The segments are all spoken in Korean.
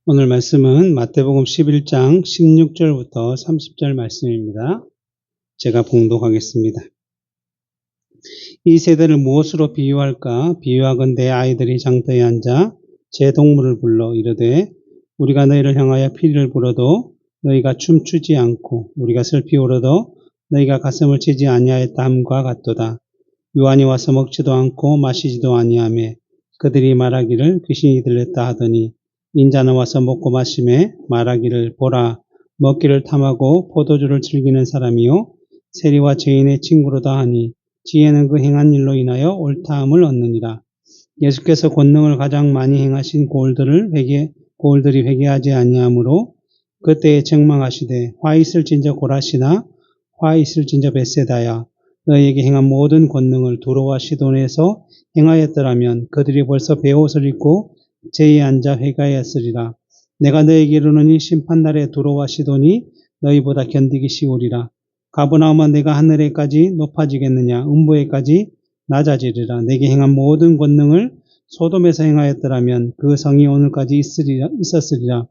오늘 말씀은 마태복음 11장 16절부터 30절 말씀입니다. 제가 봉독하겠습니다. 이 세대를 무엇으로 비유할까? 비유하건대 아이들이 장터에 앉아 제 동물을 불러 이르되 우리가 너희를 향하여 피리를 불어도 너희가 춤추지 않고 우리가 슬피 울어도 너희가 가슴을 치지 아니하였다함과 같도다. 요한이 와서 먹지도 않고 마시지도 아니하며 그들이 말하기를 귀신이 들렸다 하더니 인자는 와서 먹고 마시매 말하기를 보라 먹기를 탐하고 포도주를 즐기는 사람이요 세리와 죄인의 친구로다 하니 지혜는 그 행한 일로 인하여 옳다함을 얻느니라. 예수께서 권능을 가장 많이 행하신 고을들이 회개하지 아니하므로 그때에 책망하시되 화 있을진저 고라시나 화 있을진저 벳세다야 너희에게 행한 모든 권능을 두로와 시돈에서 행하였더라면 그들이 벌써 베옷을 입고 제에 앉아 회개하였으리라. 내가 너희에게 이르노니 심판날에 두로와 시돈이 너희보다 견디기 쉬우리라. 가버나움아 내가 하늘에까지 높아지겠느냐 음부에까지 낮아지리라. 내게 행한 모든 권능을 소돔에서 행하였더라면 그 성이 오늘까지 있었으리라.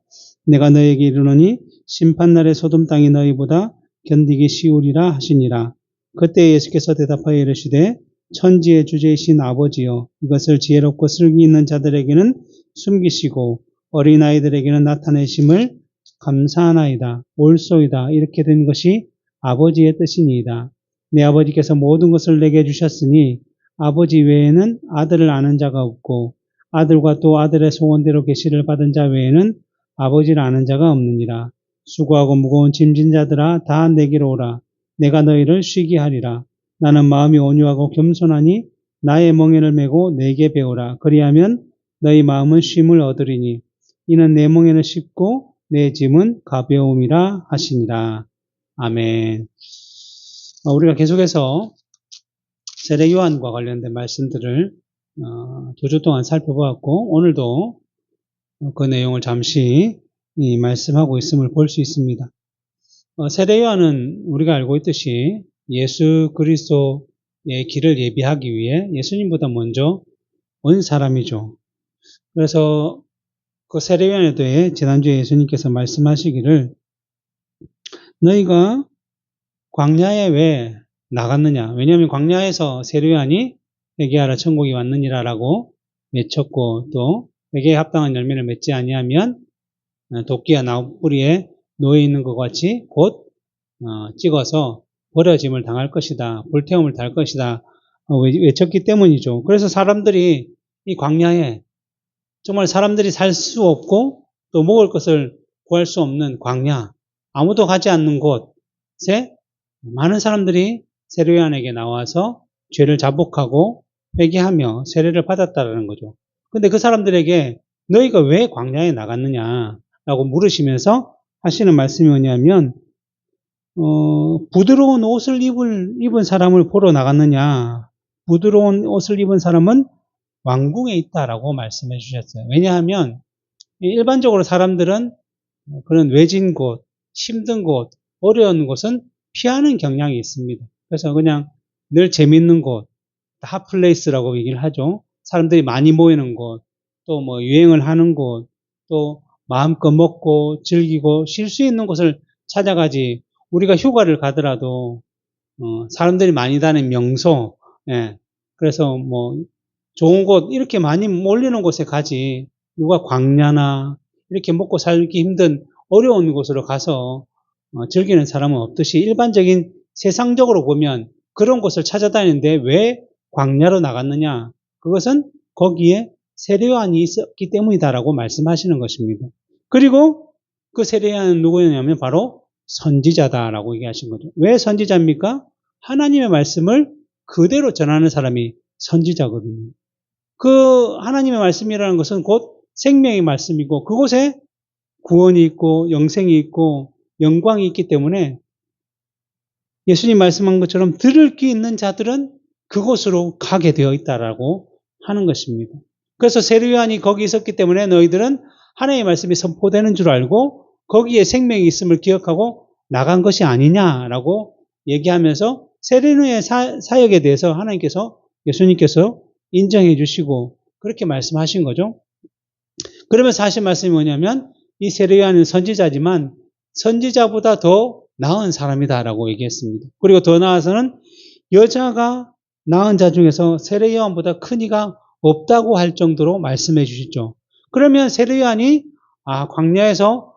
내가 너희에게 이르노니 심판날에 소돔 땅이 너희보다 견디기 쉬우리라 하시니라. 그때 예수께서 대답하여 이르시되 천지의 주제이신 아버지여 이것을 지혜롭고 슬기 있는 자들에게는 숨기시고 어린아이들에게는 나타내심을 감사하나이다. 옳소이다. 이렇게 된 것이 아버지의 뜻이니이다. 내 아버지께서 모든 것을 내게 주셨으니 아버지 외에는 아들을 아는 자가 없고 아들과 또 아들의 소원대로 계시를 받은 자 외에는 아버지를 아는 자가 없느니라. 수고하고 무거운 짐진 자들아 다 내게로 오라. 내가 너희를 쉬게 하리라. 나는 마음이 온유하고 겸손하니 나의 멍에를 메고 내게 배우라. 그리하면 너희 마음은 쉼을 얻으리니 이는 내 멍에는 쉽고 내 짐은 가벼움이라 하시니라. 아멘. 우리가 계속해서 세례 요한과 관련된 말씀들을 2주 동안 살펴보았고 오늘도 그 내용을 잠시 말씀하고 있음을 볼 수 있습니다. 세례 요한은 우리가 알고 있듯이 예수 그리스도의 길을 예비하기 위해 예수님보다 먼저 온 사람이죠. 그래서 그 세례 요한에 대해 지난주에 예수님께서 말씀하시기를 너희가 광야에 왜 나갔느냐? 왜냐하면 광야에서 세례 요한이 회개하라 천국이 왔느니라라고 외쳤고 또 회개에 합당한 열매를 맺지 아니하면 도끼와 나무뿌리에 놓여 있는 것 같이 곧 찍어서 버려짐을 당할 것이다. 불태움을 당할 것이다. 외쳤기 때문이죠. 그래서 사람들이 이 광야에 정말 사람들이 살 수 없고 또 먹을 것을 구할 수 없는 광야, 아무도 가지 않는 곳에 많은 사람들이 세례 요한에게 나와서 죄를 자복하고 회개하며 세례를 받았다라는 거죠. 근데 그 사람들에게 너희가 왜 광야에 나갔느냐라고 물으시면서 하시는 말씀이 뭐냐면 부드러운 옷을 입은 사람을 보러 나갔느냐. 부드러운 옷을 입은 사람은 왕궁에 있다라고 말씀해 주셨어요. 왜냐하면 일반적으로 사람들은 그런 외진 곳, 힘든 곳, 어려운 곳은 피하는 경향이 있습니다. 그래서 그냥 늘 재밌는 곳, 핫플레이스라고 얘기를 하죠. 사람들이 많이 모이는 곳, 또 뭐 유행을 하는 곳, 또 마음껏 먹고 즐기고 쉴 수 있는 곳을 찾아가지. 우리가 휴가를 가더라도 사람들이 많이 다니는 명소, 예. 그래서 뭐 좋은 곳 이렇게 많이 몰리는 곳에 가지. 누가 광야나 이렇게 먹고 살기 힘든 어려운 곳으로 가서 즐기는 사람은 없듯이 일반적인 세상적으로 보면 그런 곳을 찾아다니는데 왜 광야로 나갔느냐? 그것은 거기에 세례 요한이 있었기 때문이다라고 말씀하시는 것입니다. 그리고 그 세례 요한은 누구였냐면 바로 선지자다라고 얘기하신 거죠. 왜 선지자입니까? 하나님의 말씀을 그대로 전하는 사람이 선지자거든요. 그 하나님의 말씀이라는 것은 곧 생명의 말씀이고 그곳에 구원이 있고 영생이 있고 영광이 있기 때문에 예수님 말씀한 것처럼 들을 귀 있는 자들은 그곳으로 가게 되어 있다라고 하는 것입니다. 그래서 세례 요한이 거기 있었기 때문에 너희들은 하나님의 말씀이 선포되는 줄 알고 거기에 생명이 있음을 기억하고 나간 것이 아니냐라고 얘기하면서 세례 요한의 사역에 대해서 예수님께서 인정해 주시고 그렇게 말씀하신 거죠. 그러면서 하신 말씀이 뭐냐면 이 세례 요한은 선지자지만 선지자보다 더 나은 사람이다라고 얘기했습니다. 그리고 더 나아가서는 여자가 낳은 자 중에서 세례 요한보다 큰 이가 없다고 할 정도로 말씀해 주시죠. 그러면 세례 요한이 광야에서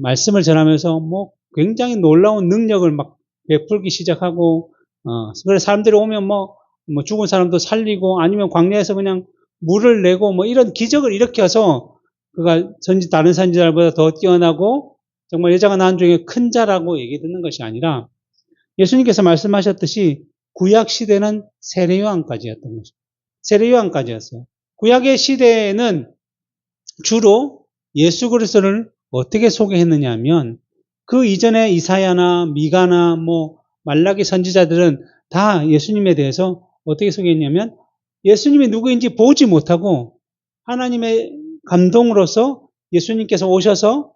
말씀을 전하면서 뭐 굉장히 놀라운 능력을 막 베풀기 시작하고 그래서 사람들이 오면 뭐 죽은 사람도 살리고 아니면 광야에서 그냥 물을 내고 뭐 이런 기적을 일으켜서 그가 다른 선지자들보다 더 뛰어나고 정말 여자가 낳은 중에 큰 자라고 얘기 듣는 것이 아니라 예수님께서 말씀하셨듯이 구약 시대는 세례 요한까지였던 거죠. 세례 요한까지였어요. 구약의 시대에는 주로 예수 그리스도를 어떻게 소개했느냐 하면 그 이전에 이사야나 미가나 뭐 말라기 선지자들은 다 예수님에 대해서 어떻게 소개했냐면 예수님이 누구인지 보지 못하고 하나님의 감동으로서 예수님께서 오셔서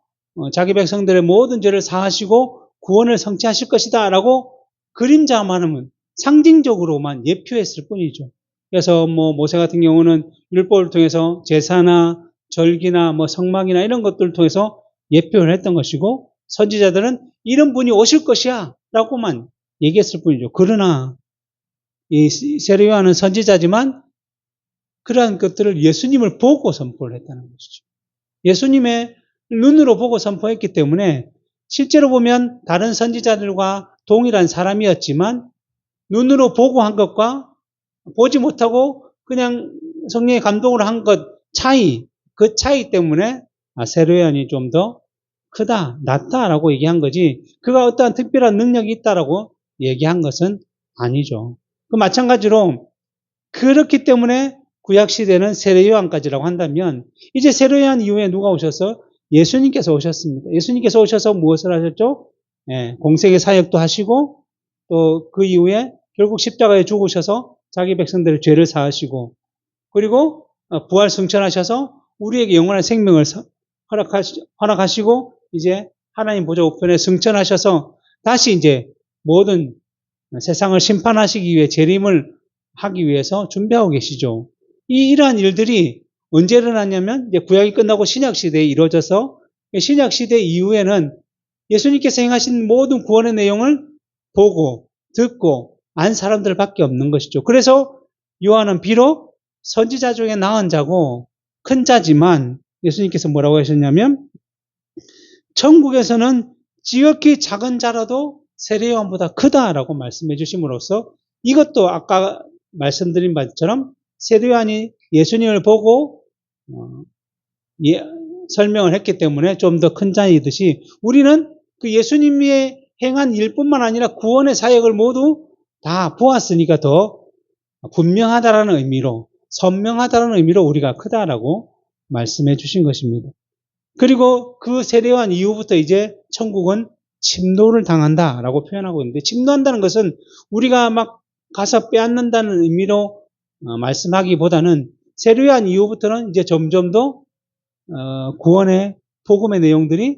자기 백성들의 모든 죄를 사하시고 구원을 성취하실 것이다 라고 그림자만은 상징적으로만 예표했을 뿐이죠. 그래서 뭐 모세 같은 경우는 율법을 통해서 제사나 절기나 뭐 성막이나 이런 것들을 통해서 예표를 했던 것이고 선지자들은 이런 분이 오실 것이야 라고만 얘기했을 뿐이죠. 그러나 이 세례 요한은 선지자지만 그러한 것들을 예수님을 보고 선포를 했다는 것이죠. 예수님의 눈으로 보고 선포했기 때문에 실제로 보면 다른 선지자들과 동일한 사람이었지만 눈으로 보고 한 것과 보지 못하고 그냥 성령의 감동으로 한 것 차이, 그 차이 때문에 세례 요한이 좀 더 크다, 낫다라고 얘기한 거지 그가 어떠한 특별한 능력이 있다라고 얘기한 것은 아니죠. 그 마찬가지로 그렇기 때문에 구약시대는 세례 요한까지라고 한다면 이제 세례 요한 이후에 누가 오셔서 예수님께서 오셨습니다. 예수님께서 오셔서 무엇을 하셨죠? 공생의 사역도 하시고 또 그 이후에 결국 십자가에 죽으셔서 자기 백성들의 죄를 사하시고 그리고 부활 승천하셔서 우리에게 영원한 생명을 허락하시고 이제 하나님 보좌 우편에 승천하셔서 다시 이제 모든 세상을 심판하시기 위해 재림을 하기 위해서 준비하고 계시죠. 이러한 일들이 언제 일어났냐면 이제 구약이 끝나고 신약 시대에 이루어져서 신약 시대 이후에는 예수님께서 행하신 모든 구원의 내용을 보고 듣고 안 사람들밖에 없는 것이죠. 그래서 요한은 비록 선지자 중에 나은 자고 큰 자지만 예수님께서 뭐라고 하셨냐면 천국에서는 지극히 작은 자라도 세례 요한보다 크다라고 말씀해 주심으로써 이것도 아까 말씀드린 바처럼 세례 요한이 예수님을 보고 설명을 했기 때문에 좀 더 큰 자이듯이 우리는 그 예수님이 행한 일뿐만 아니라 구원의 사역을 모두 다 보았으니까 더 분명하다라는 의미로 선명하다라는 의미로 우리가 크다라고 말씀해 주신 것입니다. 그리고 그 세례 요한 이후부터 이제 천국은 침노를 당한다라고 표현하고 있는데 침노한다는 것은 우리가 막 가서 빼앗는다는 의미로 말씀하기보다는 세례 요한 이후부터는 이제 점점 더 구원의 복음의 내용들이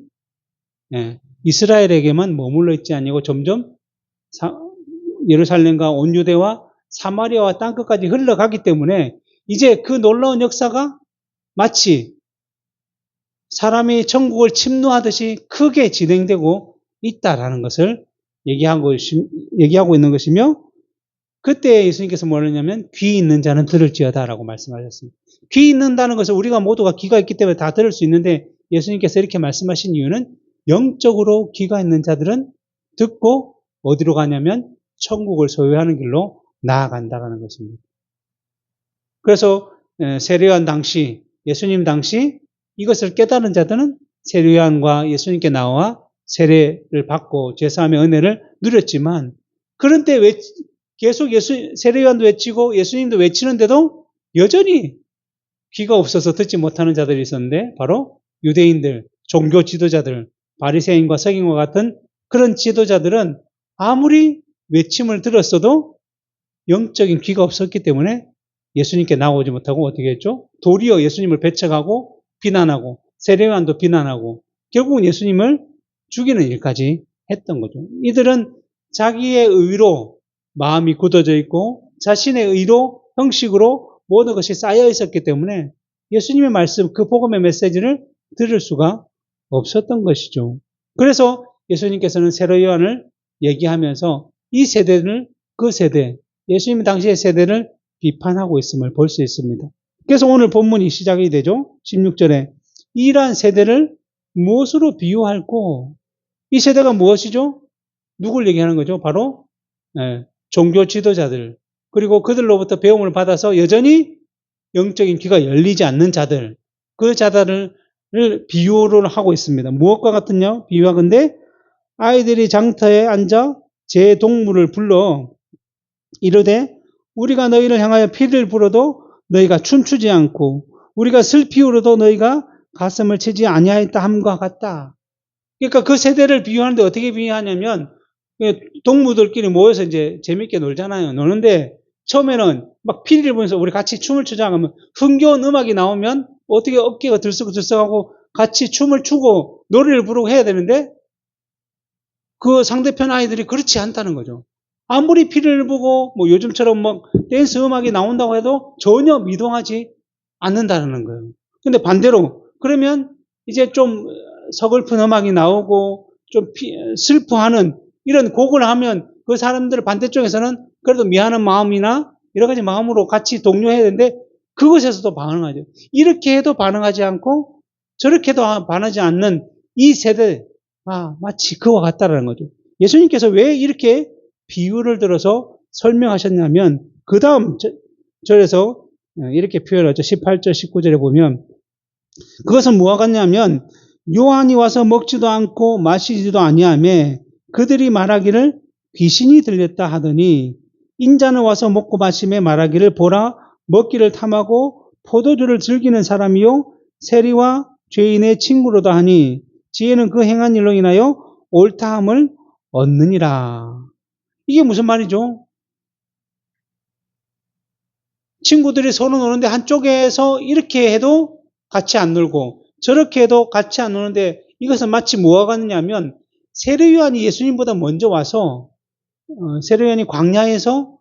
이스라엘에게만 머물러 있지 아니고 점점 예루살렘과 온 유대와 사마리아와 땅끝까지 흘러가기 때문에 이제 그 놀라운 역사가 마치 사람이 천국을 침노하듯이 크게 진행되고 있다라는 것을 얘기하고 있는 것이며 그때 예수님께서 뭘 했냐면 귀 있는 자는 들을지어다라고 말씀하셨습니다. 귀 있는다는 것은 우리가 모두가 귀가 있기 때문에 다 들을 수 있는데 예수님께서 이렇게 말씀하신 이유는 영적으로 귀가 있는 자들은 듣고 어디로 가냐면 천국을 소유하는 길로 나아간다는 것입니다. 그래서 세례 요한 당시 예수님 당시 이것을 깨달은 자들은 세례 요한과 예수님께 나와 세례를 받고 제사함의 은혜를 누렸지만 그런데 계속 세례 요한도 외치고 예수님도 외치는데도 여전히 귀가 없어서 듣지 못하는 자들이 있었는데 바로 유대인들, 종교 지도자들, 바리새인과 서기관과 같은 그런 지도자들은 아무리 외침을 들었어도 영적인 귀가 없었기 때문에 예수님께 나오지 못하고 어떻게 했죠? 도리어 예수님을 배척하고 비난하고 세례 요한도 비난하고 결국은 예수님을 죽이는 일까지 했던 거죠. 이들은 자기의 의로 마음이 굳어져 있고 자신의 의로 형식으로 모든 것이 쌓여 있었기 때문에 예수님의 말씀, 그 복음의 메시지를 들을 수가 없었던 것이죠. 그래서 예수님께서는 세례 요한을 얘기하면서 이 세대를 그 세대, 예수님 당시의 세대를 비판하고 있음을 볼 수 있습니다. 그래서 오늘 본문이 시작이 되죠. 16절에 이러한 세대를 무엇으로 비유할꼬? 이 세대가 무엇이죠? 누굴 얘기하는 거죠? 바로 종교 지도자들, 그리고 그들로부터 배움을 받아서 여전히 영적인 귀가 열리지 않는 자들, 그 자들을 비유를 하고 있습니다. 무엇과 같으냐? 비유하건대 아이들이 장터에 앉아 제 동물을 불러 이르되 우리가 너희를 향하여 피를 불어도 너희가 춤추지 않고 우리가 슬피 울어도 너희가 가슴을 치지 아니하였다 함과 같다. 그러니까 그 세대를 비유하는데 어떻게 비유하냐면 동무들끼리 모여서 이제 재밌게 놀잖아요. 노는데 처음에는 막 피리를 보면서 우리 같이 춤을 추자 하면 흥겨운 음악이 나오면 어떻게 어깨가 들썩들썩하고 같이 춤을 추고 노래를 부르고 해야 되는데 그 상대편 아이들이 그렇지 않다는 거죠. 아무리 피리를 보고 뭐 요즘처럼 뭐 댄스 음악이 나온다고 해도 전혀 미동하지 않는다는 거예요. 근데 반대로 그러면 이제 좀 서글픈 음악이 나오고 좀 슬퍼하는 이런 곡을 하면 그 사람들 반대쪽에서는 그래도 미안한 마음이나 여러 가지 마음으로 같이 동요해야 되는데 그것에서도 반응하죠. 이렇게 해도 반응하지 않고 저렇게 해도 반하지 않는 이 세대가 마치 그와 같다라는 거죠. 예수님께서 왜 이렇게 비유를 들어서 설명하셨냐면 그 다음 절에서 이렇게 표현하죠. 18절 19절에 보면 그것은 뭐와 같냐면 요한이 와서 먹지도 않고 마시지도 아니하며 그들이 말하기를 귀신이 들렸다 하더니 인자는 와서 먹고 마시며 말하기를 보라 먹기를 탐하고 포도주를 즐기는 사람이요 세리와 죄인의 친구로다 하니 지혜는 그 행한 일로 인하여 옳다함을 얻느니라. 이게 무슨 말이죠? 친구들이 서로 노는데 한쪽에서 이렇게 해도 같이 안 놀고 저렇게 해도 같이 안 노는데 이것은 마치 뭐와 같느냐면 세례 요한이 예수님보다 먼저 와서 세례 요한이 광야에서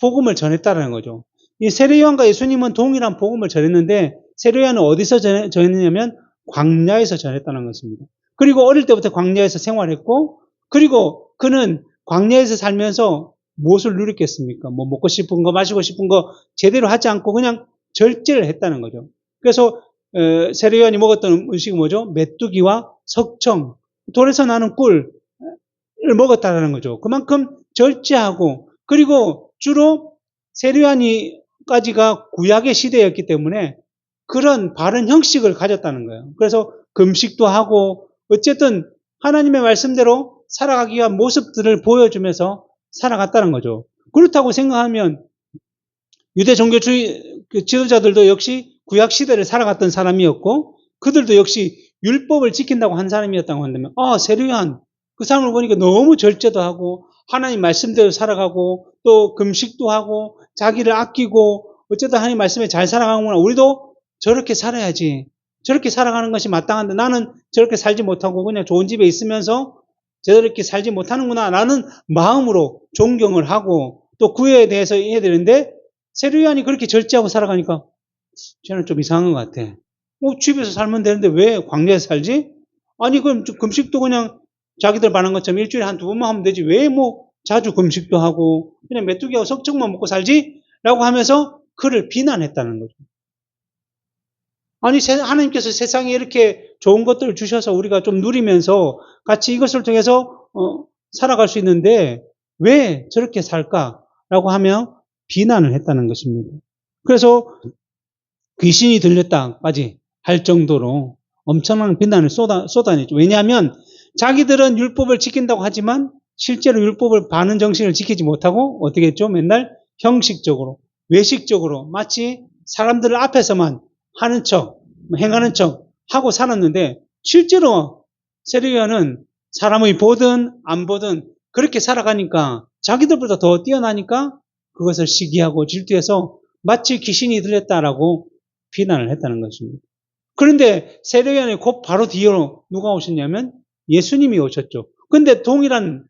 복음을 전했다라는 거죠. 이 세례 요한과 예수님은 동일한 복음을 전했는데 세례 요한은 어디서 전했느냐면 광야에서 전했다는 것입니다. 그리고 어릴 때부터 광야에서 생활했고 그리고 그는 광야에서 살면서 무엇을 누렸겠습니까? 뭐 먹고 싶은 거 마시고 싶은 거 제대로 하지 않고 그냥 절제를 했다는 거죠. 그래서 세례 요한이 먹었던 음식이 뭐죠? 메뚜기와 석청, 돌에서 나는 꿀을 먹었다는 거죠. 그만큼 절제하고 그리고 주로 세례 요한이까지가 구약의 시대였기 때문에 그런 바른 형식을 가졌다는 거예요. 그래서 금식도 하고 어쨌든 하나님의 말씀대로 살아가기 위한 모습들을 보여주면서 살아갔다는 거죠. 그렇다고 생각하면 유대 종교주의 지도자들도 역시 구약 시대를 살아갔던 사람이었고 그들도 역시 율법을 지킨다고 한 사람이었다고 한다면 세례 요한 그 사람을 보니까 너무 절제도 하고 하나님 말씀대로 살아가고 또 금식도 하고 자기를 아끼고 어쨌든 하나님 말씀에 잘 살아가는구나. 우리도 저렇게 살아야지. 저렇게 살아가는 것이 마땅한데 나는 저렇게 살지 못하고 그냥 좋은 집에 있으면서 저렇게 살지 못하는구나 라는 마음으로 존경을 하고 또 그에 대해서 해야 되는데 세례 요한이 그렇게 절제하고 살아가니까 저는 좀 이상한 것 같아. 집에서 살면 되는데 왜 광야에서 살지? 아니 그럼 금식도 그냥 자기들 반한 것처럼 일주일에 한 2번만 하면 되지 왜 자주 금식도 하고 그냥 메뚜기하고 석청만 먹고 살지? 라고 하면서 그를 비난했다는 거죠. 아니 하나님께서 세상에 이렇게 좋은 것들을 주셔서 우리가 좀 누리면서 같이 이것을 통해서 살아갈 수 있는데 왜 저렇게 살까라고 하며 비난을 했다는 것입니다. 그래서 귀신이 들렸다까지 할 정도로 엄청난 비난을 쏟아냈죠. 왜냐하면 자기들은 율법을 지킨다고 하지만 실제로 율법을 바른 정신을 지키지 못하고 어떻게 했죠? 맨날 형식적으로 외식적으로 마치 사람들 앞에서만 하는 척, 행하는 척 하고 살았는데 실제로 세례 요한은 사람의 보든 안 보든 그렇게 살아가니까 자기들보다 더 뛰어나니까 그것을 시기하고 질투해서 마치 귀신이 들렸다라고 비난을 했다는 것입니다. 그런데 세례 요한이 곧 바로 뒤로 누가 오셨냐면 예수님이 오셨죠. 그런데 동일한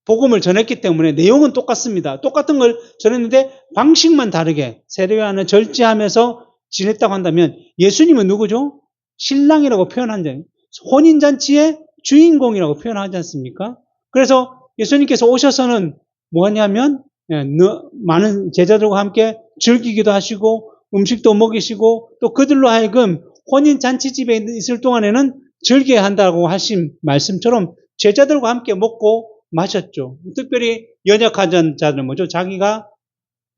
복음을 전했기 때문에 내용은 똑같습니다. 똑같은 걸 전했는데 방식만 다르게 세례 요한은 절제하면서 지냈다고 한다면 예수님은 누구죠? 신랑이라고 표현한 점. 혼인잔치의 주인공이라고 표현하지 않습니까? 그래서 예수님께서 오셔서는 뭐냐면 많은 제자들과 함께 즐기기도 하시고 음식도 먹이시고 또 그들로 하여금 혼인잔치집에 있을 동안에는 즐겨야 한다고 하신 말씀처럼 제자들과 함께 먹고 마셨죠. 특별히 연약한 자들 뭐죠? 자기가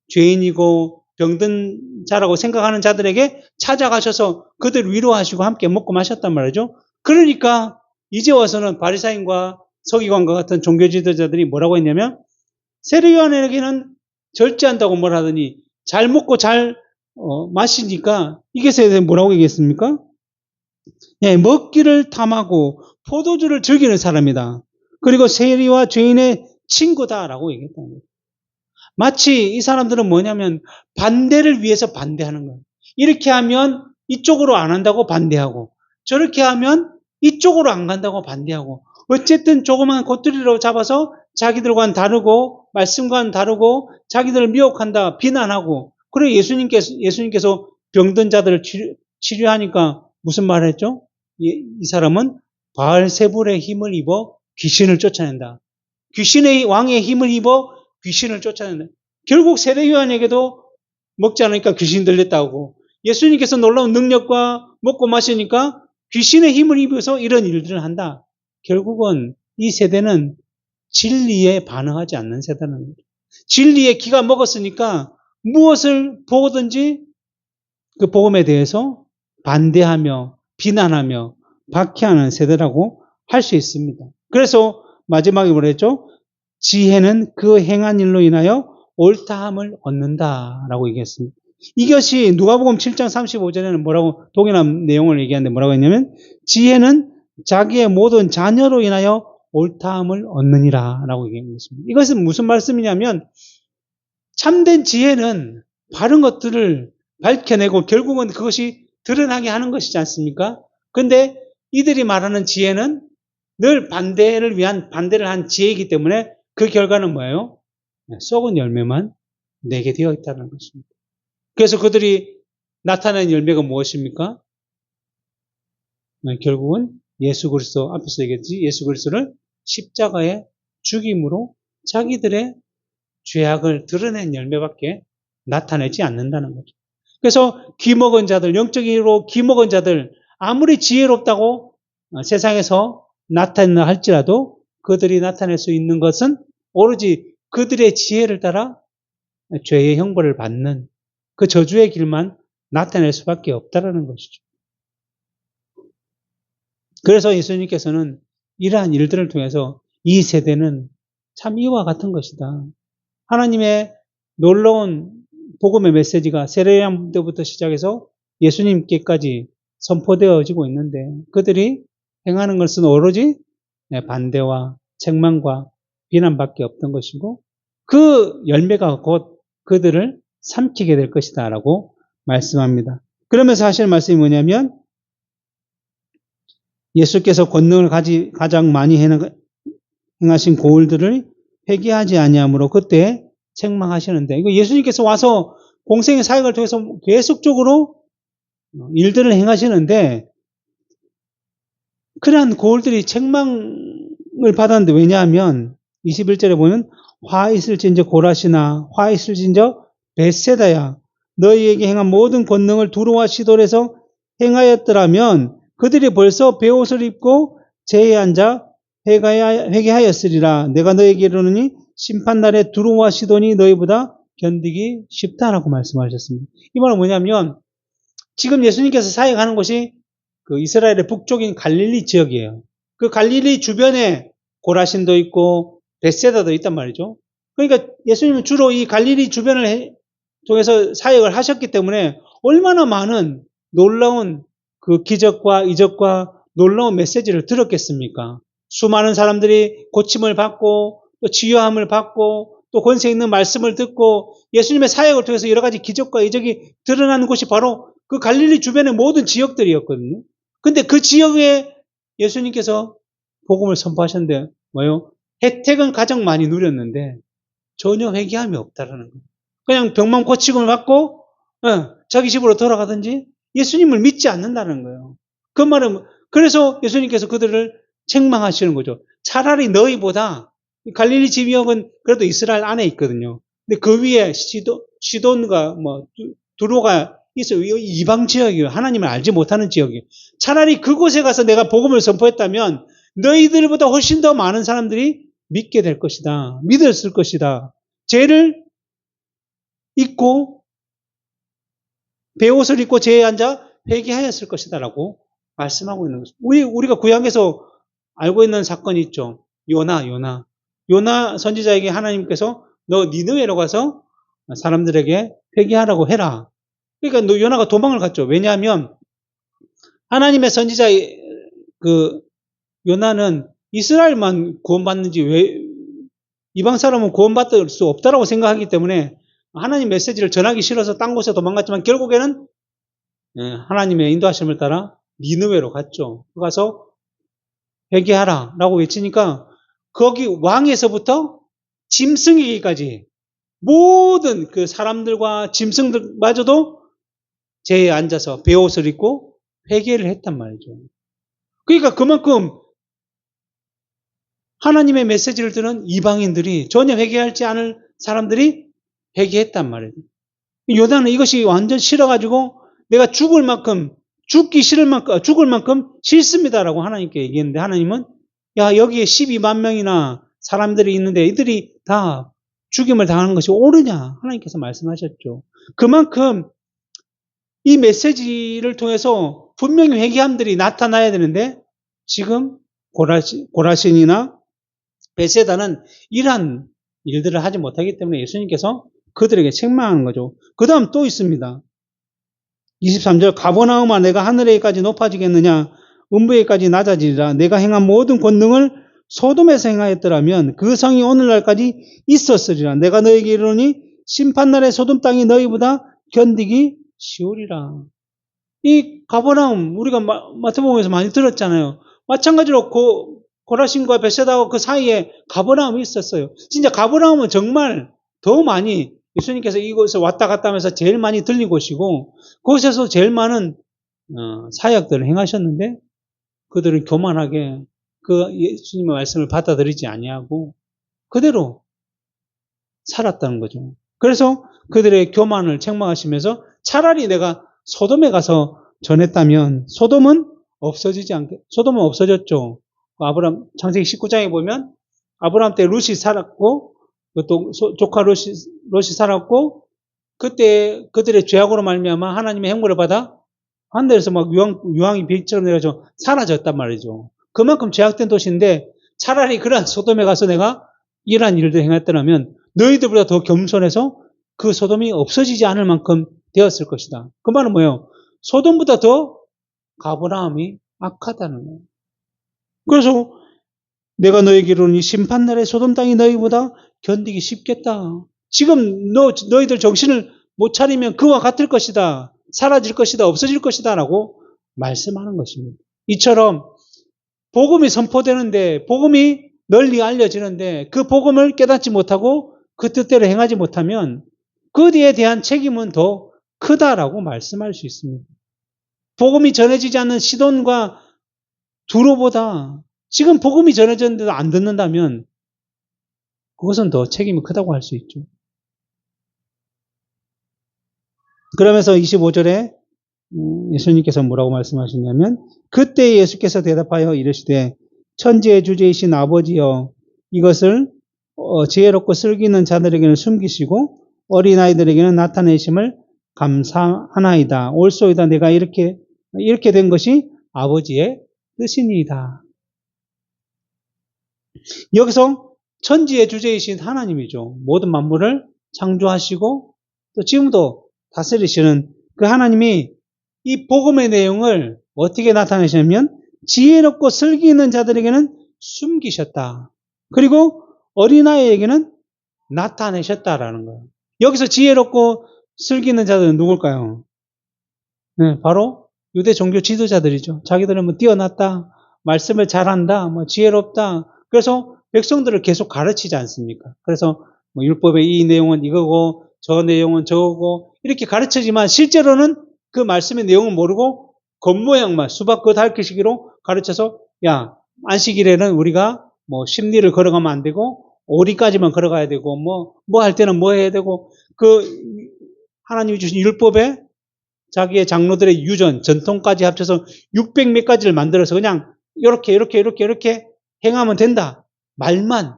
죄인이고 병든 자라고 생각하는 자들에게 찾아가셔서 그들 위로하시고 함께 먹고 마셨단 말이죠. 그러니까 이제 와서는 바리사인과 서기관과 같은 종교 지도자들이 뭐라고 했냐면 세례요한에게는 절제한다고 뭘 하더니 잘 먹고 잘 마시니까 이게 뭐라고 얘기했습니까? 예, 먹기를 탐하고 포도주를 즐기는 사람이다. 그리고 세리와 죄인의 친구다라고 얘기했다는 거예요. 마치 이 사람들은 뭐냐면 반대를 위해서 반대하는 거예요. 이렇게 하면 이쪽으로 안 한다고 반대하고 저렇게 하면 이쪽으로 안 간다고 반대하고 어쨌든 조그만 고투리로 잡아서 자기들과는 다르고 말씀과는 다르고 자기들을 미혹한다 비난하고 그리고 예수님께서 병든 자들을 치료하니까 무슨 말을 했죠? 이 사람은 바알세불의 힘을 입어 귀신을 쫓아낸다. 귀신의 왕의 힘을 입어 귀신을 쫓아낸다. 결국 세례요한에게도 먹지 않으니까 귀신 들렸다고 예수님께서 놀라운 능력과 먹고 마시니까 귀신의 힘을 입어서 이런 일들을 한다. 결국은 이 세대는 진리에 반응하지 않는 세대는 거죠. 진리에 기가 먹었으니까 무엇을 보든지 그 복음에 대해서 반대하며 비난하며 박해하는 세대라고 할 수 있습니다. 그래서 마지막에 뭐랬죠? 지혜는 그 행한 일로 인하여 옳다함을 얻는다라고 얘기했습니다. 이것이 누가복음 7장 35절에는 뭐라고 동일한 내용을 얘기하는데 뭐라고 했냐면 지혜는 자기의 모든 자녀로 인하여 옳다함을 얻느니라라고 얘기했습니다. 이것은 무슨 말씀이냐면 참된 지혜는 바른 것들을 밝혀내고 결국은 그것이 드러나게 하는 것이지 않습니까? 근데 이들이 말하는 지혜는 늘 반대를 한 지혜이기 때문에 그 결과는 뭐예요? 썩은 열매만 내게 되어 있다는 것입니다. 그래서 그들이 나타낸 열매가 무엇입니까? 결국은 예수 그리스도 앞에서 얘기했지 예수 그리스도를 십자가에 죽임으로 자기들의 죄악을 드러낸 열매밖에 나타내지 않는다는 거죠. 그래서 귀먹은 자들, 영적으로 귀먹은 자들 아무리 지혜롭다고 세상에서 나타낸다 할지라도 그들이 나타낼 수 있는 것은 오로지 그들의 지혜를 따라 죄의 형벌을 받는 그 저주의 길만 나타낼 수밖에 없다라는 것이죠. 그래서 예수님께서는 이러한 일들을 통해서 이 세대는 참 이와 같은 것이다. 하나님의 놀라운 복음의 메시지가 세례요한 때부터 시작해서 예수님께까지 선포되어지고 있는데 그들이 행하는 것은 오로지 반대와 책망과 비난밖에 없던 것이고 그 열매가 곧 그들을 삼키게 될 것이다 라고 말씀합니다. 그러면서 하시는 말씀이 뭐냐면 예수께서 권능을 가장 많이 행하신 고울들을 회개하지 아니하므로 그때 책망하시는데 이거 예수님께서 와서 공생의 사역을 통해서 계속적으로 일들을 행하시는데 그러한 고울들이 책망을 받았는데 왜냐하면 21절에 보면 화 있을진저 고라시나 화 있을진저 벳세다야 너희에게 행한 모든 권능을 두루와 시돌에서 행하였더라면 그들이 벌써 베옷을 입고 제에 앉아 회개하였으리라. 내가 너희에게 이르노니 심판날에 두루와 시돈이 너희보다 견디기 쉽다라고 말씀하셨습니다. 이 말은 뭐냐면 지금 예수님께서 사역하는 곳이 그 이스라엘의 북쪽인 갈릴리 지역이에요. 그 갈릴리 주변에 고라신도 있고 벳세다도 있단 말이죠. 그러니까 예수님은 주로 이 갈릴리 주변을 통해서 사역을 하셨기 때문에 얼마나 많은 놀라운 그 기적과 이적과 놀라운 메시지를 들었겠습니까? 수많은 사람들이 고침을 받고 또 치유함을 받고 또 권세 있는 말씀을 듣고 예수님의 사역을 통해서 여러 가지 기적과 이적이 드러나는 곳이 바로 그 갈릴리 주변의 모든 지역들이었거든요. 근데 그 지역에 예수님께서 복음을 선포하셨는데 뭐요? 혜택은 가장 많이 누렸는데 전혀 회개함이 없다라는 거예요. 그냥 병만 고침을 받고 자기 집으로 돌아가든지 예수님을 믿지 않는다는 거예요. 그 말은 그래서 예수님께서 그들을 책망하시는 거죠. 차라리 너희보다 갈릴리 지역은 그래도 이스라엘 안에 있거든요. 근데 그 위에 시돈과 두로가 있어요. 이방 지역이에요. 하나님을 알지 못하는 지역이에요. 차라리 그곳에 가서 내가 복음을 선포했다면 너희들보다 훨씬 더 많은 사람들이 믿게 될 것이다. 믿었을 것이다. 죄를 잊고 베옷을 입고 죄에 앉아 회개하였을 것이다 라고 말씀하고 있는 것입니다. 우리가 구약에서 알고 있는 사건이 있죠. 요나 선지자에게 하나님께서 너 니느웨로 가서 사람들에게 회개하라고 해라. 그러니까 요나가 도망을 갔죠. 왜냐하면 하나님의 선지자 그 요나는 이스라엘만 구원받는지 왜 이방 사람은 구원받을 수 없다라고 생각하기 때문에 하나님 메시지를 전하기 싫어서 딴 곳에 도망갔지만 결국에는 하나님의 인도하심을 따라 니느웨로 갔죠. 가서 회개하라 라고 외치니까 거기 왕에서부터 짐승이기까지 모든 그 사람들과 짐승들마저도 죄에 앉아서 베옷을 입고 회개를 했단 말이죠. 그러니까 그만큼 하나님의 메시지를 듣는 이방인들이 전혀 회개하지 않을 사람들이 회개했단 말이에요. 요나는 이것이 완전 싫어가지고 내가 죽을 만큼 싫습니다라고 하나님께 얘기했는데 하나님은 야 여기에 12만 명이나 사람들이 있는데 이들이 다 죽임을 당하는 것이 옳으냐 하나님께서 말씀하셨죠. 그만큼 이 메시지를 통해서 분명히 회개함들이 나타나야 되는데 지금 고라신이나 베세다는 이러한 일들을 하지 못하기 때문에 예수님께서 그들에게 책망하는 거죠. 그 다음 또 있습니다. 23절 가버나움아 내가 하늘에까지 높아지겠느냐 음부에까지 낮아지리라. 내가 행한 모든 권능을 소돔에서 행하였더라면 그 성이 오늘날까지 있었으리라. 내가 너에게 이르노니 심판날에 소돔 땅이 너희보다 견디기 쉬우리라. 이 가버나움 우리가 마태복음에서 많이 들었잖아요. 마찬가지로 고라신과 베세다와 그 사이에 가버나움이 있었어요. 진짜 가버나움은 정말 더 많이 예수님께서 이곳에 왔다 갔다 하면서 제일 많이 들린 곳이고 그곳에서 제일 많은 사역들을 행하셨는데 그들은 교만하게 그 예수님의 말씀을 받아들이지 아니하고 그대로 살았다는 거죠. 그래서 그들의 교만을 책망하시면서 차라리 내가 소돔에 가서 전했다면 소돔은 없어졌죠. 창세기 19장에 보면 아브라함 때 룻이 살았고 또 조카 롯이 살았고 그때 그들의 죄악으로 말미암아 하나님의 행보를 받아 하늘에서 막 유황이 빛처럼 내려서 사라졌단 말이죠. 그만큼 죄악된 도시인데 차라리 그러한 소돔에 가서 내가 이러한 일을 행했더라면 너희들보다 더 겸손해서 그 소돔이 없어지지 않을 만큼 되었을 것이다. 그 말은 뭐예요? 소돔보다 더 가버나움이 악하다는 거예요. 그래서 내가 너에게 이르노니 심판날에 소돔 땅이 너희보다 견디기 쉽겠다. 지금 너희들 정신을 못 차리면 그와 같을 것이다. 사라질 것이다. 없어질 것이다. 라고 말씀하는 것입니다. 이처럼 복음이 선포되는데 복음이 널리 알려지는데 그 복음을 깨닫지 못하고 그 뜻대로 행하지 못하면 그에 대한 책임은 더 크다라고 말씀할 수 있습니다. 복음이 전해지지 않는 시돈과 두로보다 지금 복음이 전해졌는데도 안 듣는다면 그것은 더 책임이 크다고 할 수 있죠. 그러면서 25절에 예수님께서 뭐라고 말씀하시냐면 그때 예수께서 대답하여 이르시되 천지의 주제이신 아버지여 이것을 지혜롭고 슬기는 자들에게는 숨기시고 어린아이들에게는 나타내심을 감사하나이다. 옳소이다. 내가 이렇게 된 것이 아버지의 뜻이니이다. 여기서 천지의 주제이신 하나님이죠. 모든 만물을 창조하시고 또 지금도 다스리시는 그 하나님이 이 복음의 내용을 어떻게 나타내시냐면 지혜롭고 슬기 있는 자들에게는 숨기셨다. 그리고 어린아이에게는 나타내셨다라는 거예요. 여기서 지혜롭고 슬기 있는 자들은 누굴까요? 네, 바로 유대 종교 지도자들이죠. 자기들은 뭐 뛰어났다, 말씀을 잘한다, 뭐 지혜롭다. 그래서 백성들을 계속 가르치지 않습니까? 그래서 뭐 율법의 이 내용은 이거고 저 내용은 저거고 이렇게 가르치지만 실제로는 그 말씀의 내용을 모르고 겉모양만 수박 겉 핥기식으로 가르쳐서 야, 안식일에는 우리가 뭐 10리를 걸어가면 안 되고 5리까지만 걸어가야 되고 뭐 할 때는 뭐 해야 되고 그 하나님이 주신 율법에 자기의 장로들의 유전, 전통까지 합쳐서 600 몇 가지를 만들어서 그냥 이렇게 행하면 된다. 말만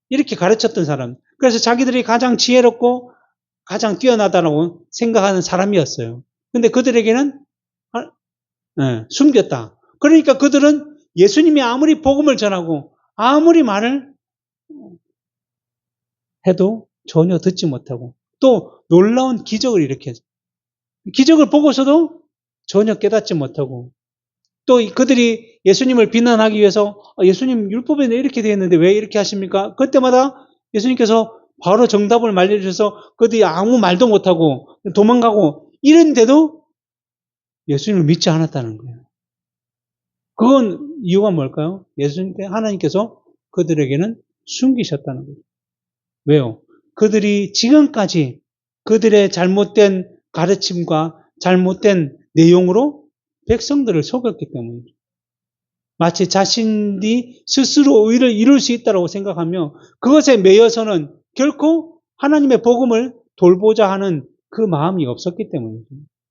이렇게 가르쳤던 사람. 그래서 자기들이 가장 지혜롭고 가장 뛰어나다라고 생각하는 사람이었어요. 근데 그들에게는 숨겼다. 그러니까 그들은 예수님이 아무리 복음을 전하고 아무리 말을 해도 전혀 듣지 못하고 또 놀라운 기적을 일으켰어요. 기적을 보고서도 전혀 깨닫지 못하고 또 그들이 예수님을 비난하기 위해서 예수님 율법에 이렇게 되어 있는데 왜 이렇게 하십니까? 그때마다 예수님께서 바로 정답을 말려주셔서 그들이 아무 말도 못하고 도망가고 이랬는데도 예수님을 믿지 않았다는 거예요. 그건 이유가 뭘까요? 하나님께서 그들에게는 숨기셨다는 거예요. 왜요? 그들이 지금까지 그들의 잘못된 가르침과 잘못된 내용으로 백성들을 속였기 때문이죠. 마치 자신이 스스로 의를 이룰 수 있다고 생각하며 그것에 매여서는 결코 하나님의 복음을 돌보자 하는 그 마음이 없었기 때문이죠.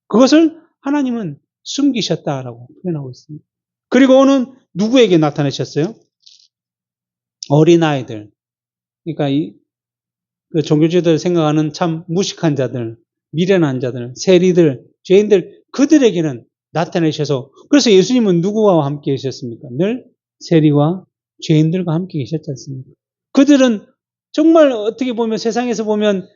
그것을 하나님은 숨기셨다라고 표현하고 있습니다. 그리고 오늘 누구에게 나타내셨어요? 어린아이들. 그러니까 그 종교주의들 생각하는 참 무식한 자들, 미련한 자들, 세리들, 죄인들, 그들에게는 나타내셔서, 그래서 예수님은 누구와 함께 계셨습니까? 늘 세리와 죄인들과 함께 계셨지 않습니까? 그들은 정말 어떻게 보면 세상에서 보면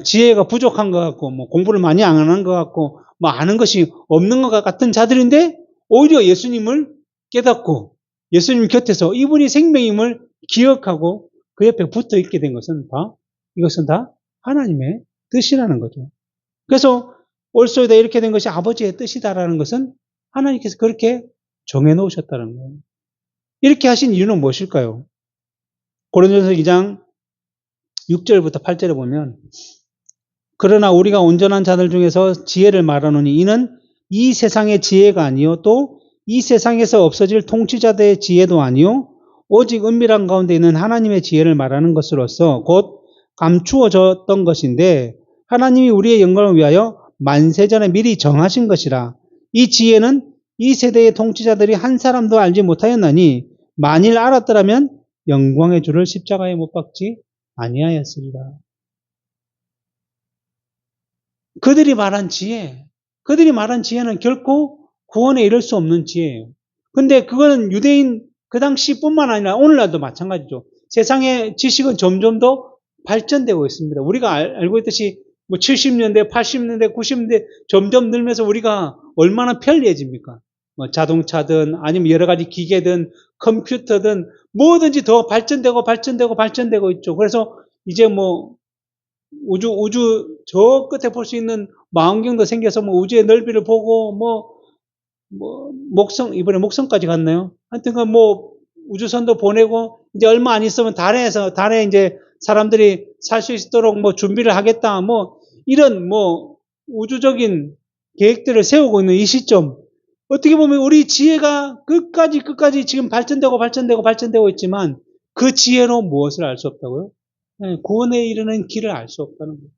지혜가 부족한 것 같고, 뭐 공부를 많이 안 한 것 같고, 뭐 아는 것이 없는 것 같은 자들인데, 오히려 예수님을 깨닫고, 예수님 곁에서 이분이 생명임을 기억하고 그 옆에 붙어 있게 된 것은 이것은 다 하나님의 뜻이라는 거죠. 그래서 올소이다 이렇게 된 것이 아버지의 뜻이다라는 것은 하나님께서 그렇게 정해 놓으셨다는 거예요. 이렇게 하신 이유는 무엇일까요? 고린도전서 2장 6절부터 8절에 보면 그러나 우리가 온전한 자들 중에서 지혜를 말하노니 이는 이 세상의 지혜가 아니요 또 이 세상에서 없어질 통치자들의 지혜도 아니요 오직 은밀한 가운데 있는 하나님의 지혜를 말하는 것으로서 곧 감추어졌던 것인데 하나님이 우리의 영광을 위하여 만세전에 미리 정하신 것이라. 이 지혜는 이 세대의 통치자들이 한 사람도 알지 못하였나니 만일 알았더라면 영광의 주를 십자가에 못 박지 아니하였으리라. 그들이 말한 지혜는 결코 구원에 이를 수 없는 지혜예요. 근데 그거는 유대인 그 당시뿐만 아니라 오늘날도 마찬가지죠. 세상의 지식은 점점 더 발전되고 있습니다. 우리가 알고 있듯이 뭐 70년대, 80년대, 90년대 점점 늘면서 우리가 얼마나 편리해집니까? 뭐 자동차든 아니면 여러 가지 기계든 컴퓨터든 뭐든지 더 발전되고 있죠. 그래서 이제 뭐 우주 저 끝에 볼 수 있는 망원경도 생겨서 뭐 우주의 넓이를 보고 이번에 목성까지 갔나요? 하여튼 뭐 우주선도 보내고 이제 얼마 안 있으면 달에 이제 사람들이 살 수 있도록 뭐 준비를 하겠다. 뭐 이런 뭐 우주적인 계획들을 세우고 있는 이 시점. 어떻게 보면 우리 지혜가 끝까지 지금 발전되고 있지만 그 지혜로 무엇을 알 수 없다고요? 구원에 이르는 길을 알 수 없다는 거예요.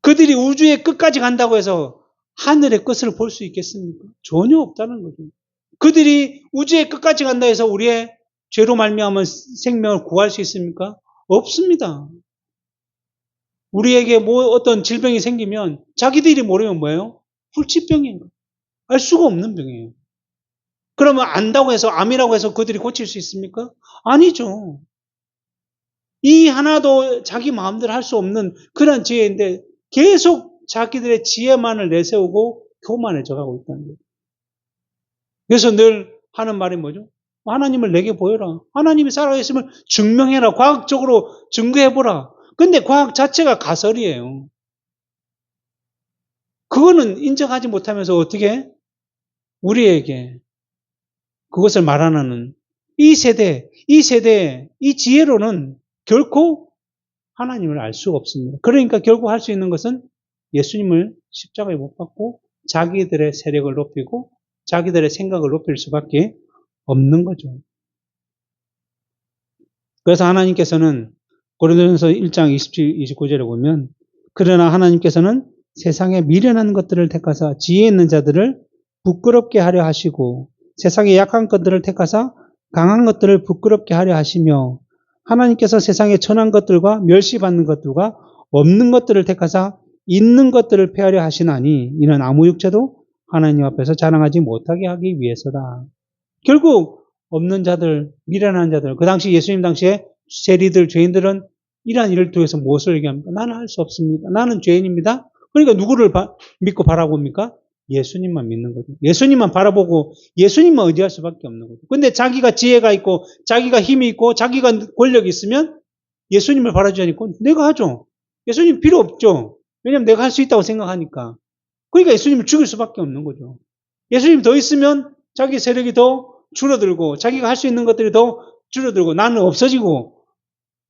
그들이 우주의 끝까지 간다고 해서 하늘의 끝을 볼 수 있겠습니까? 전혀 없다는 거죠. 그들이 우주의 끝까지 간다 해서 우리의 죄로 말미암은 생명을 구할 수 있습니까? 없습니다. 우리에게 뭐 어떤 질병이 생기면 자기들이 모르면 뭐예요? 불치병이에요. 알 수가 없는 병이에요. 그러면 안다고 해서 암이라고 해서 그들이 고칠 수 있습니까? 아니죠. 이 하나도 자기 마음대로 할 수 없는 그런 지혜인데 계속 자기들의 지혜만을 내세우고 교만해져 가고 있다는 거예요. 그래서 늘 하는 말이 뭐죠? 하나님을 내게 보여라. 하나님이 살아계심을 증명해라. 과학적으로 증거해보라. 근데 과학 자체가 가설이에요. 그거는 인정하지 못하면서 어떻게 우리에게 그것을 말하는 이 세대, 이 지혜로는 결코 하나님을 알 수가 없습니다. 그러니까 결국 할 수 있는 것은 예수님을 십자가에 못 박고 자기들의 세력을 높이고 자기들의 생각을 높일 수밖에 없는 거죠. 그래서 하나님께서는 고린도전서 1장 27, 29절에 보면 그러나 하나님께서는 세상에 미련한 것들을 택하사 지혜 있는 자들을 부끄럽게 하려 하시고 세상에 약한 것들을 택하사 강한 것들을 부끄럽게 하려 하시며 하나님께서 세상에 천한 것들과 멸시받는 것들과 없는 것들을 택하사 있는 것들을 폐하려 하시나니 이는 아무 육체도 하나님 앞에서 자랑하지 못하게 하기 위해서다. 결국 없는 자들, 미련한 자들, 그 당시 예수님 당시에 세리들, 죄인들은 이러한 일을 통해서 무엇을 얘기합니까? 나는 할 수 없습니다. 나는 죄인입니다. 그러니까 누구를 믿고 바라봅니까? 예수님만 믿는 거죠. 예수님만 바라보고 예수님만 의지할 수밖에 없는 거죠. 근데 자기가 지혜가 있고 자기가 힘이 있고 자기가 권력이 있으면 예수님을 바라지 않고 내가 하죠. 예수님 필요 없죠. 왜냐하면 내가 할 수 있다고 생각하니까. 그러니까 예수님을 죽일 수밖에 없는 거죠. 예수님 더 있으면 자기 세력이 더 줄어들고 자기가 할 수 있는 것들이 더 줄어들고 나는 없어지고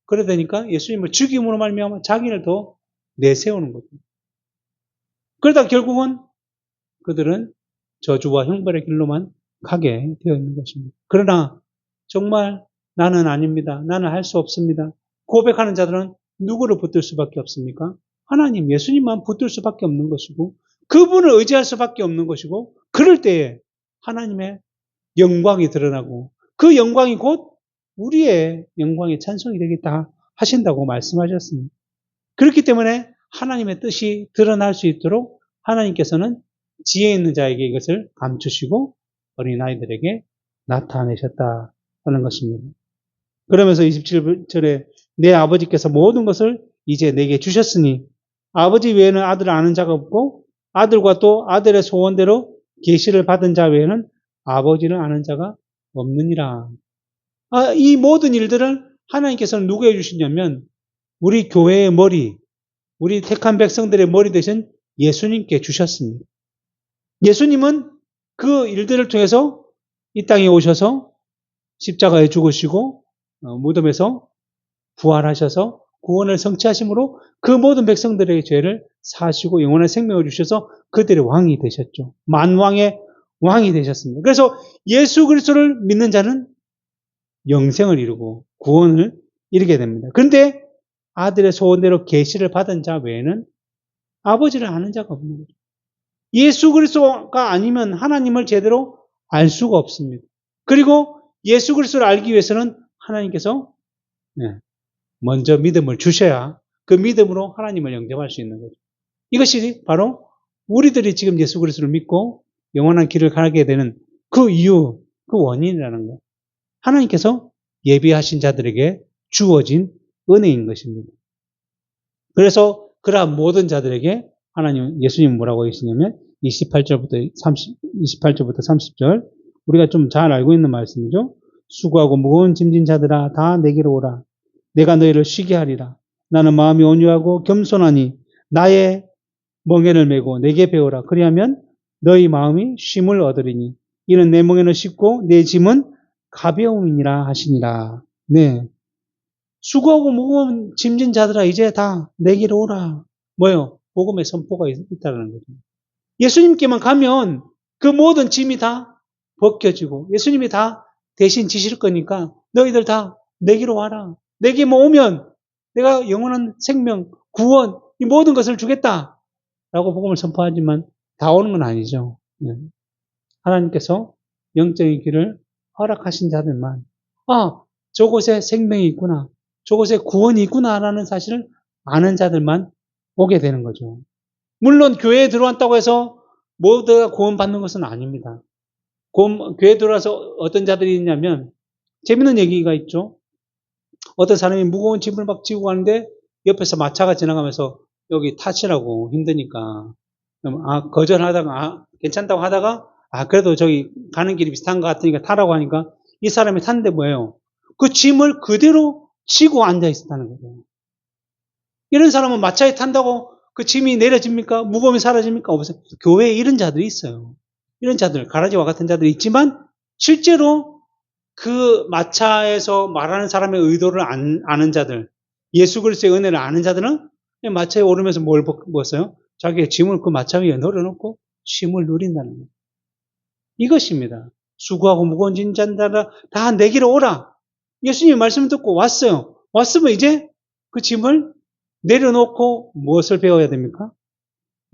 그러다 보니까 예수님을 죽임으로 말미암아 자기를 더 내세우는 거죠. 그러다 결국은 그들은 저주와 형벌의 길로만 가게 되어 있는 것입니다. 그러나 정말 나는 아닙니다. 나는 할 수 없습니다. 고백하는 자들은 누구를 붙들 수밖에 없습니까? 하나님, 예수님만 붙들 수밖에 없는 것이고 그분을 의지할 수밖에 없는 것이고 그럴 때에 하나님의 영광이 드러나고 그 영광이 곧 우리의 영광의 찬송이 되겠다 하신다고 말씀하셨습니다. 그렇기 때문에 하나님의 뜻이 드러날 수 있도록 하나님께서는 지혜 있는 자에게 이것을 감추시고 어린아이들에게 나타내셨다는 것입니다. 그러면서 27절에 내 아버지께서 모든 것을 이제 내게 주셨으니 아버지 외에는 아들을 아는 자가 없고 아들과 또 아들의 소원대로 계시를 받은 자 외에는 아버지를 아는 자가 없느니라. 이 모든 일들을 하나님께서는 누구에게 주시냐면 우리 교회의 머리, 우리 택한 백성들의 머리 되신 예수님께 주셨습니다. 예수님은 그 일들을 통해서 이 땅에 오셔서 십자가에 죽으시고 무덤에서 부활하셔서 구원을 성취하심으로 그 모든 백성들의 죄를 사하시고 영원한 생명을 주셔서 그들의 왕이 되셨죠. 만왕의 왕이 되셨습니다. 그래서 예수 그리스도를 믿는 자는 영생을 이루고 구원을 이루게 됩니다. 그런데 아들의 소원대로 계시를 받은 자 외에는 아버지를 아는 자가 없는 거죠. 예수 그리스도가 아니면 하나님을 제대로 알 수가 없습니다. 그리고 예수 그리스도를 알기 위해서는 하나님께서 먼저 믿음을 주셔야 그 믿음으로 하나님을 영접할 수 있는 거죠. 이것이 바로 우리들이 지금 예수 그리스도를 믿고 영원한 길을 가게 되는 그 이유, 그 원인이라는 거. 하나님께서 예비하신 자들에게 주어진 은혜인 것입니다. 그래서 그러한 모든 자들에게 하나님, 예수님은 뭐라고 하시냐면 28절부터 30절 우리가 좀 잘 알고 있는 말씀이죠. 수고하고 무거운 짐진 자들아 다 내게로 오라. 내가 너희를 쉬게 하리라. 나는 마음이 온유하고 겸손하니 나의 멍에를 메고 내게 배우라. 그리하면 너희 마음이 쉼을 얻으리니 이는 내 멍에는 쉽고 내 짐은 가벼움이니라 하시니라. 네. 수고하고 무거운 짐진 자들아 이제 다 내게로 오라. 뭐요? 복음의 선포가 있다는 거죠. 예수님께만 가면 그 모든 짐이 다 벗겨지고 예수님이 다 대신 지실 거니까 너희들 다 내게로 와라. 내게만 오면 내가 영원한 생명, 구원 이 모든 것을 주겠다. 라고 복음을 선포하지만 다 오는 건 아니죠. 하나님께서 영적인 길을 허락하신 자들만 저곳에 생명이 있구나. 저곳에 구원이 있구나라는 사실을 아는 자들만 오게 되는 거죠. 물론 교회에 들어왔다고 해서 모두가 구원받는 것은 아닙니다. 교회에 들어와서 어떤 자들이 있냐면 재밌는 얘기가 있죠. 어떤 사람이 무거운 짐을 막 지고 가는데 옆에서 마차가 지나가면서 여기 타시라고 힘드니까 거절하다가 괜찮다고 하다가 그래도 저기 가는 길이 비슷한 것 같으니까 타라고 하니까 이 사람이 탔는데 뭐예요? 그 짐을 그대로 지고 앉아 있었다는 거죠. 이런 사람은 마차에 탄다고 그 짐이 내려집니까? 무거움이 사라집니까? 없어요. 교회에 이런 자들이 있어요. 이런 자들, 가라지와 같은 자들이 있지만 실제로 그 마차에서 말하는 사람의 의도를 아는 자들, 예수 그리스도의 은혜를 아는 자들은 마차에 오르면서 뭘 벗어요? 자기의 짐을 그 마차 위에 널어놓고 쉼을 누린다는 거예요. 이것입니다. 수고하고 무거운 짐 잔다라 다 내게로 오라. 예수님의 말씀 듣고 왔어요. 왔으면 이제 그 짐을 내려놓고 무엇을 배워야 됩니까?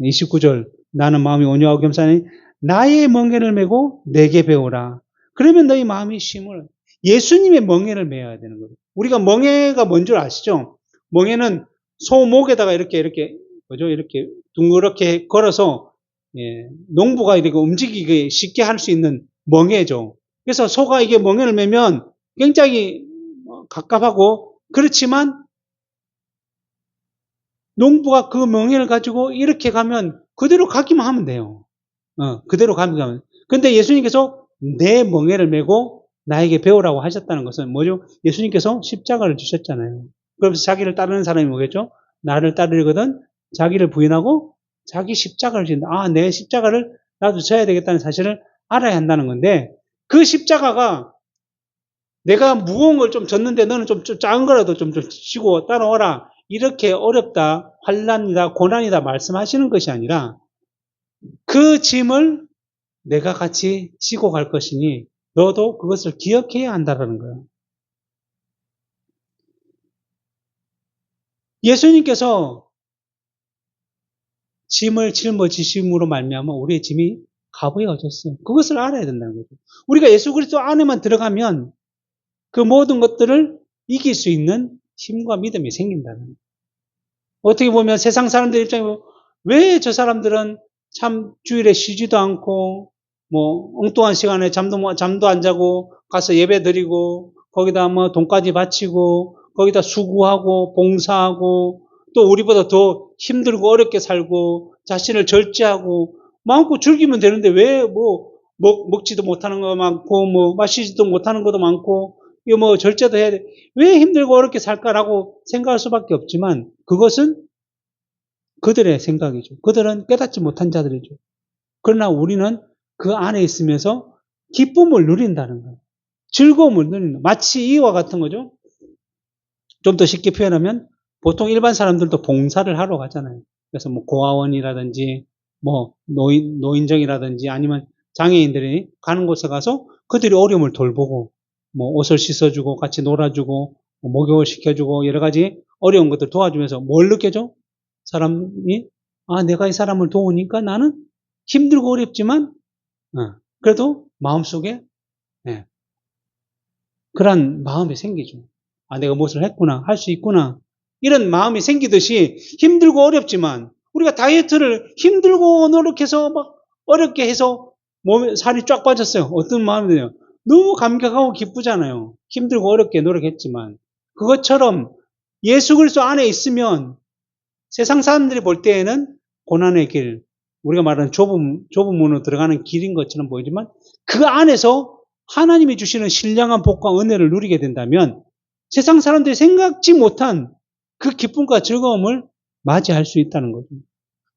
29절 나는 마음이 온유하고 겸손하니 나의 멍에를 메고 내게 배우라. 그러면 너희 마음이 쉼을 예수님의 멍에를 메어야 되는 거예요. 우리가 멍에가 뭔 줄 아시죠? 멍에는 소목에다가 이렇게 뭐죠? 이렇게 둥그렇게 걸어서 농부가 이렇게 움직이기 쉽게 할 수 있는 멍에죠. 그래서 소가 이게 멍에를 메면 굉장히 갑갑하고 그렇지만 농부가 그 멍에를 가지고 이렇게 가면 그대로 가기만 하면 돼요. 그대로 가면. 근데 예수님께서 내 멍에를 메고 나에게 배우라고 하셨다는 것은 뭐죠? 예수님께서 십자가를 주셨잖아요. 그러면서 자기를 따르는 사람이 뭐겠죠? 나를 따르거든 자기를 부인하고 자기 십자가를 진다. 내 십자가를 나도 져야 되겠다는 사실을 알아야 한다는 건데 그 십자가가 내가 무거운 걸 좀 졌는데 너는 좀 작은 거라도 좀 지고 따라와라. 이렇게 어렵다, 환난이다, 고난이다 말씀하시는 것이 아니라 그 짐을 내가 같이 지고 갈 것이니 너도 그것을 기억해야 한다는 거예요. 예수님께서 짐을 짊어지심으로 말미암아 우리의 짐이 가벼워졌어요. 그것을 알아야 된다는 거죠. 우리가 예수 그리스도 안에만 들어가면 그 모든 것들을 이길 수 있는 힘과 믿음이 생긴다는 거예요. 어떻게 보면 세상 사람들 입장에서 왜 저 사람들은 참 주일에 쉬지도 않고 뭐 엉뚱한 시간에 잠도 안 자고 가서 예배 드리고 거기다 뭐 돈까지 바치고 거기다 수고하고 봉사하고 또 우리보다 더 힘들고 어렵게 살고 자신을 절제하고 마음껏 즐기면 되는데 왜 먹지도 못하는 거 많고 뭐 마시지도 못하는 것도 많고 이거 뭐 절제도 해야 돼. 왜 힘들고 어렵게 살까라고 생각할 수밖에 없지만 그것은 그들의 생각이죠. 그들은 깨닫지 못한 자들이죠. 그러나 우리는 그 안에 있으면서 기쁨을 누린다는 거예요. 즐거움을 누리는 거예요. 마치 이와 같은 거죠. 좀 더 쉽게 표현하면 보통 일반 사람들도 봉사를 하러 가잖아요. 그래서 뭐 고아원이라든지 뭐 노인정이라든지 아니면 장애인들이 가는 곳에 가서 그들이 어려움을 돌보고 뭐 옷을 씻어주고 같이 놀아주고 뭐 목욕을 시켜주고 여러 가지 어려운 것들 도와주면서 뭘 느껴져? 사람이 내가 이 사람을 도우니까 나는 힘들고 어렵지만 그래도 마음속에 그런 마음이 생기죠. 내가 무엇을 했구나, 할 수 있구나. 이런 마음이 생기듯이 힘들고 어렵지만 우리가 다이어트를 힘들고 노력해서 막 어렵게 해서 몸에 살이 쫙 빠졌어요. 어떤 마음이 드네요. 너무 감격하고 기쁘잖아요. 힘들고 어렵게 노력했지만 그것처럼 예수 그리스도 안에 있으면 세상 사람들이 볼 때에는 고난의 길, 우리가 말하는 좁은 문으로 들어가는 길인 것처럼 보이지만 그 안에서 하나님이 주시는 신령한 복과 은혜를 누리게 된다면 세상 사람들이 생각지 못한 그 기쁨과 즐거움을 맞이할 수 있다는 거죠.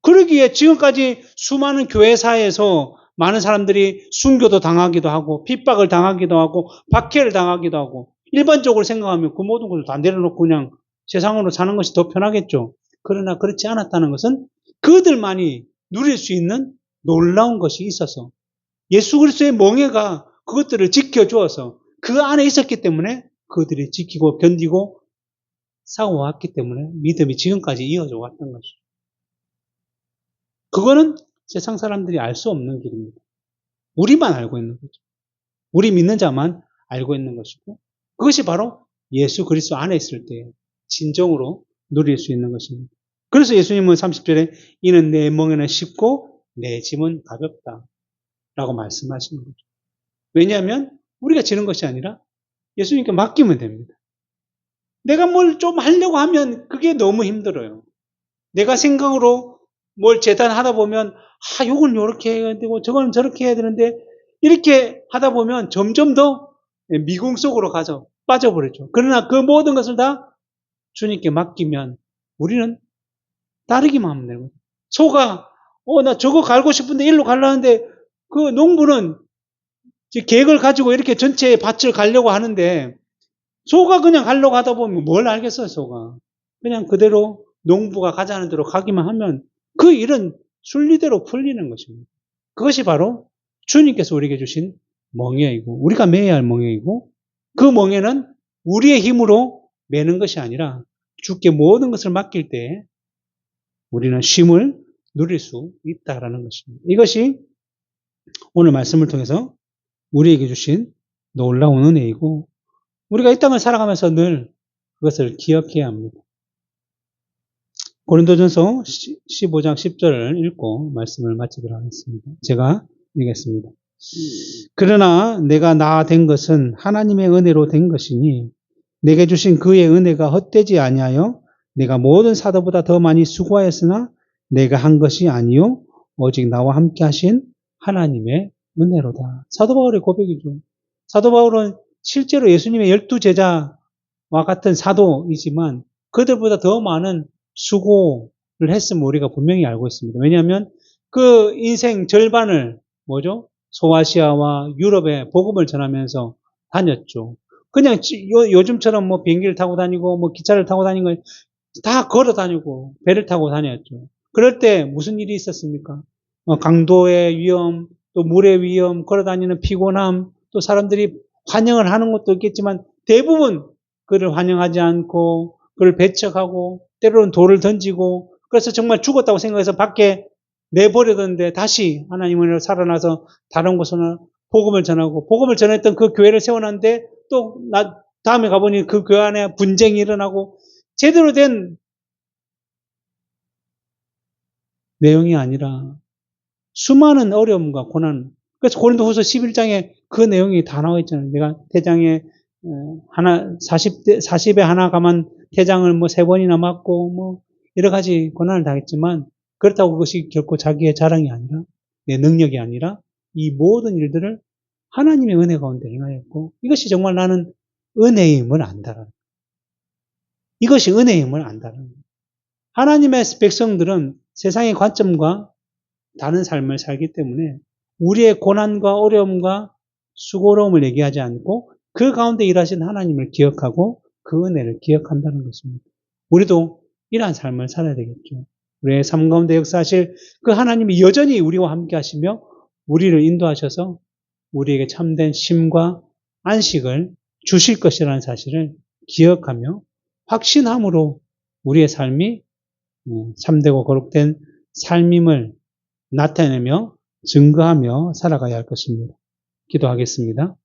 그러기에 지금까지 수많은 교회사에서 많은 사람들이 순교도 당하기도 하고 핍박을 당하기도 하고 박해를 당하기도 하고 일반적으로 생각하면 그 모든 것을 다 내려놓고 그냥 세상으로 사는 것이 더 편하겠죠. 그러나 그렇지 않았다는 것은 그들만이 누릴 수 있는 놀라운 것이 있어서 예수 그리스도의 멍에가 그것들을 지켜주어서 그 안에 있었기 때문에 그들이 지키고 견디고 싸워왔기 때문에 믿음이 지금까지 이어져 왔던 것이죠. 그거는 세상 사람들이 알 수 없는 길입니다. 우리만 알고 있는 거죠. 우리 믿는 자만 알고 있는 것이고 그것이 바로 예수 그리스도 안에 있을 때 진정으로 누릴 수 있는 것입니다. 그래서 예수님은 30절에 이는 내 멍에는 쉽고 내 짐은 가볍다 라고 말씀하시는 거죠. 왜냐하면 우리가 지는 것이 아니라 예수님께 맡기면 됩니다. 내가 뭘 좀 하려고 하면 그게 너무 힘들어요. 내가 생각으로 뭘 재단하다 보면 요건 요렇게 해야 되고 저건 저렇게 해야 되는데 이렇게 하다 보면 점점 더 미궁 속으로 빠져버리죠. 그러나 그 모든 것을 다 주님께 맡기면 우리는 따르기만 하면 되는 거예요. 소가 나 저거 갈고 싶은데 일로 가려는데 그 농부는 계획을 가지고 이렇게 전체 밭을 가려고 하는데 소가 그냥 가려고 하다 보면 뭘 알겠어요, 소가. 그냥 그대로 농부가 가자는 대로 가기만 하면 그 일은 순리대로 풀리는 것입니다. 그것이 바로 주님께서 우리에게 주신 멍에이고 우리가 매야 할 멍에이고 그 멍에는 우리의 힘으로 매는 것이 아니라 주께 모든 것을 맡길 때 우리는 쉼을 누릴 수 있다라는 것입니다. 이것이 오늘 말씀을 통해서 우리에게 주신 놀라운 은혜이고 우리가 이 땅을 살아가면서 늘 그것을 기억해야 합니다. 고린도전서 15장 10절을 읽고 말씀을 마치도록 하겠습니다. 제가 읽겠습니다. 그러나 내가 나 된 것은 하나님의 은혜로 된 것이니 내게 주신 그의 은혜가 헛되지 아니하여 내가 모든 사도보다 더 많이 수고하였으나 내가 한 것이 아니요 오직 나와 함께 하신 하나님의 은혜로다. 사도 바울의 고백이죠. 사도 바울은 실제로 예수님의 12제자와 같은 사도이지만 그들보다 더 많은 수고를 했음을 우리가 분명히 알고 있습니다. 왜냐하면 그 인생 절반을 뭐죠? 소아시아와 유럽에 복음을 전하면서 다녔죠. 그냥 요즘처럼 뭐 비행기를 타고 다니고 뭐 기차를 타고 다니는 걸 다 걸어 다니고 배를 타고 다녔죠. 그럴 때 무슨 일이 있었습니까? 강도의 위험, 또 물의 위험, 걸어 다니는 피곤함, 또 사람들이 환영을 하는 것도 있겠지만 대부분 그를 환영하지 않고 그를 배척하고 때로는 돌을 던지고 그래서 정말 죽었다고 생각해서 밖에 내버려뒀는데 다시 하나님을 살아나서 다른 곳으로 복음을 전하고 복음을 전했던 그 교회를 세워놨는데 또 다음에 가보니 그 교회 안에 분쟁이 일어나고 제대로 된 내용이 아니라 수많은 어려움과 고난. 그래서 고린도후서 11장에 그 내용이 다 나와 있잖아요. 내가 태장에 40에 하나 가만 태장을 뭐 3번이나 맞고 뭐 여러 가지 고난을 당했지만 그렇다고 그것이 결코 자기의 자랑이 아니라 내 능력이 아니라 이 모든 일들을 하나님의 은혜 가운데 행하였고 이것이 정말 나는 은혜임을 안다라는 이것이 은혜임을 안다라는 하나님의 백성들은 세상의 관점과 다른 삶을 살기 때문에 우리의 고난과 어려움과 수고로움을 얘기하지 않고 그 가운데 일하신 하나님을 기억하고 그 은혜를 기억한다는 것입니다. 우리도 이러한 삶을 살아야 되겠죠. 우리의 삶 가운데 역사하실 그 하나님이 여전히 우리와 함께 하시며 우리를 인도하셔서 우리에게 참된 쉼과 안식을 주실 것이라는 사실을 기억하며 확신함으로 우리의 삶이 참되고 거룩된 삶임을 나타내며 증거하며 살아가야 할 것입니다. 기도하겠습니다.